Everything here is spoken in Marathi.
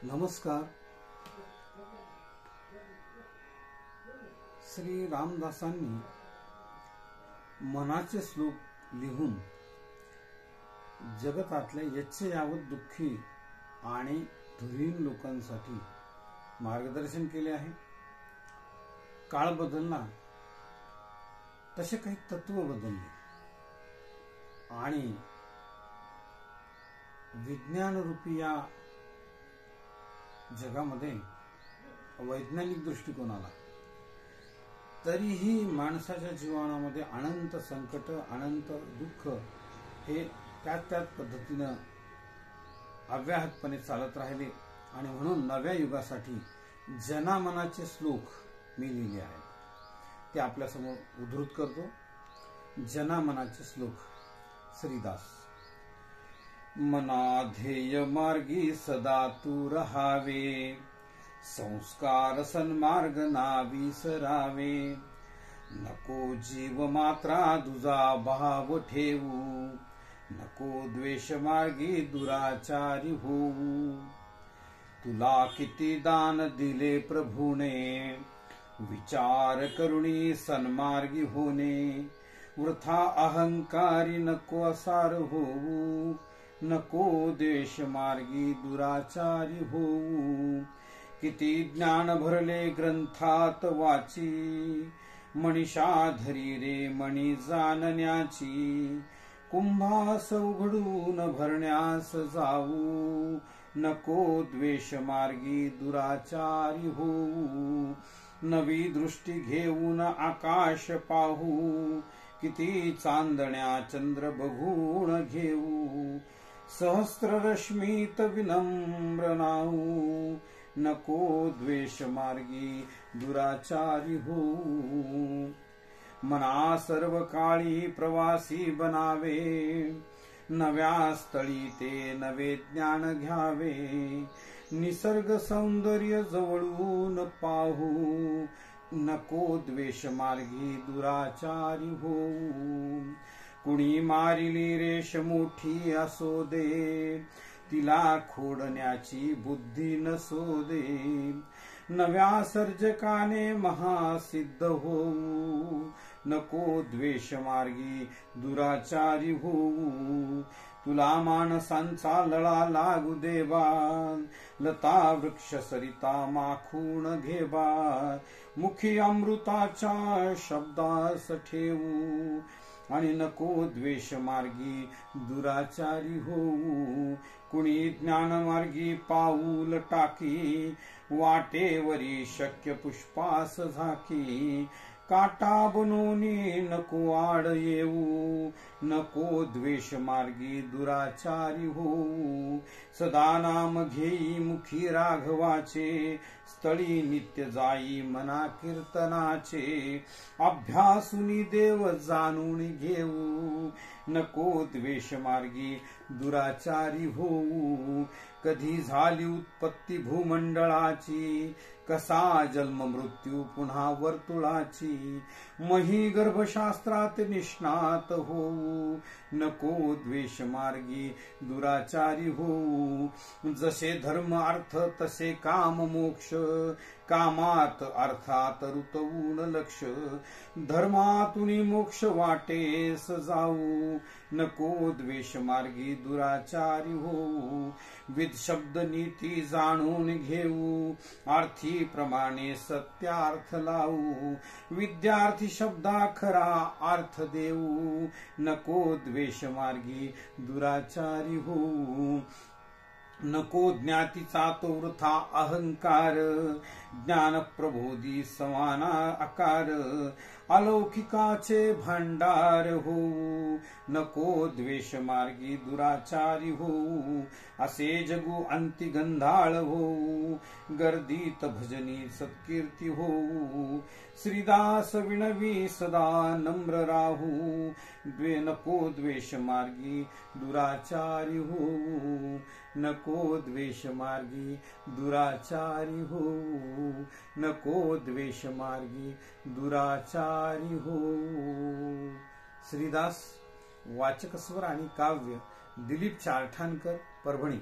नमस्कार. श्री रामदासांनी मनाचे श्लोक लिहून जगतातल्या यच्चयावत दुःखी आणि धुरीण लोकांसाठी मार्गदर्शन केले आहे. काळ बदलला तसे काही तत्व बदलले आणि विज्ञान रूपी या जगामध्ये वैज्ञानिक दृष्टिकोन आला तरीही माणसाच्या जीवनामध्ये अनंत संकट, अनंत दुःख हे त्याच पद्धतीनं अव्याहतपणे चालत राहिले आणि म्हणून नव्या युगासाठी जनामनाचे श्लोक मी लिहिले आहेत. ते आपल्यासमोर उद्धृत करतो. जनामनाचे श्लोक. श्रीदास. मना ध्येय मार्गी सदा तू रहावे, संस्कार सन्मार्ग ना विसरावे. नको जीव मात्रा दुजा भाव ठेवू, नको द्वेष मार्गी दुराचारी होऊ. तुला किती दान दिले प्रभूने, विचार करुणी सन्मार्गी होणे. वृथा अहंकारी नको असार होऊ, नको द्वेष मार्गी दुराचारी होऊ. किती ज्ञान भरले ग्रंथात वाची, मनीषा धरी रे मणी जाणण्याची. कुंभास उघडून भरण्यास जाऊ, नको द्वेष मार्गी दुराचारी होऊ. नवी दृष्टी घेऊन आकाश पाहू, किती चांदण्या चंद्र बघून घेऊ. सहस्त्र रश्मीत विनम्र नाहू, नको द्वेष मार्गी दुराचारी होऊ. मना सर्व काळी प्रवासी बनावे, नव्या स्थळी ते नवे ज्ञान घ्यावे. निसर्ग सौंदर्य जवळून पाहू, नको द्वेष मार्गी दुराचारी होऊ. कुणी मारिली रेष मोठी असो दे, तिला खोडण्याची बुद्धी नसो दे. नव्या सर्जकाने महासिद्ध होऊ, नको द्वेष मार्गी दुराचारी होऊ. तुला माणसांचा लळा लागू देवा, लता वृक्ष सरिता माखून घेवा. मुखी अमृताच्या शब्दास ठेवू, आणि नको द्वेष मार्गी दुराचारी होऊ. कुणी ज्ञान मार्गी पाऊल टाकी, वाटेवरी शक्य पुष्पास झाकी. काटा बनवून नको आड येऊ, नको द्वेष मार्गी दुराचारी होऊ. सदा नाम घेई मुखी राघवाचे, स्थळी नित्य जाई मना कीर्तनाचे. अभ्यासुनी देव जाणून घेऊ, नको द्वेष मार्गी दुराचारी होऊ. कधी झाली उत्पत्ती भूमंडळाची, कसा जन्म मृत्यू पुन्हा वर्तुळाची. मही गर्भशास्त्रात निष्णात होऊ, नको द्वेष मार्गी दुराचारी होऊ. जसे धर्म अर्थ तसे काम मोक्ष, कामात अर्थात रुतवून लक्ष. धर्मातून मोक्ष वाटेस जाऊ, नको द्वेष मार्गी दुराचारी होऊ. विद शब्द नीती जाणून घेऊ, अर्थी प्रमाणे सत्यार्थ लावू. विद्यार्थी शब्दा खरा अर्थ देऊ, नको द्वेष मार्गी दुराचारी होऊ. नको ज्ञातीचा तो वृथा अहंकार, ज्ञान प्रबोधी समाना आकार. अलौकिकाचे भांडार होऊ, नको द्वेष मार्गी दुराचारी होऊ. असे जगू अंती गंधाळ होऊ, गर्दीत भजनी सत्कीर्ती होऊ. श्रीदास विणवी सदा नम्र राहू, नको द्वेष मार्गी दुराचारी होऊ. नको द्वेष मार्गी दुराचारी होऊ, नको द्वेष मार्गी दुराचारी होऊ. श्रीदास. वाचक स्वर आणि काव्य दिलीप चारठाणकर, परभणी.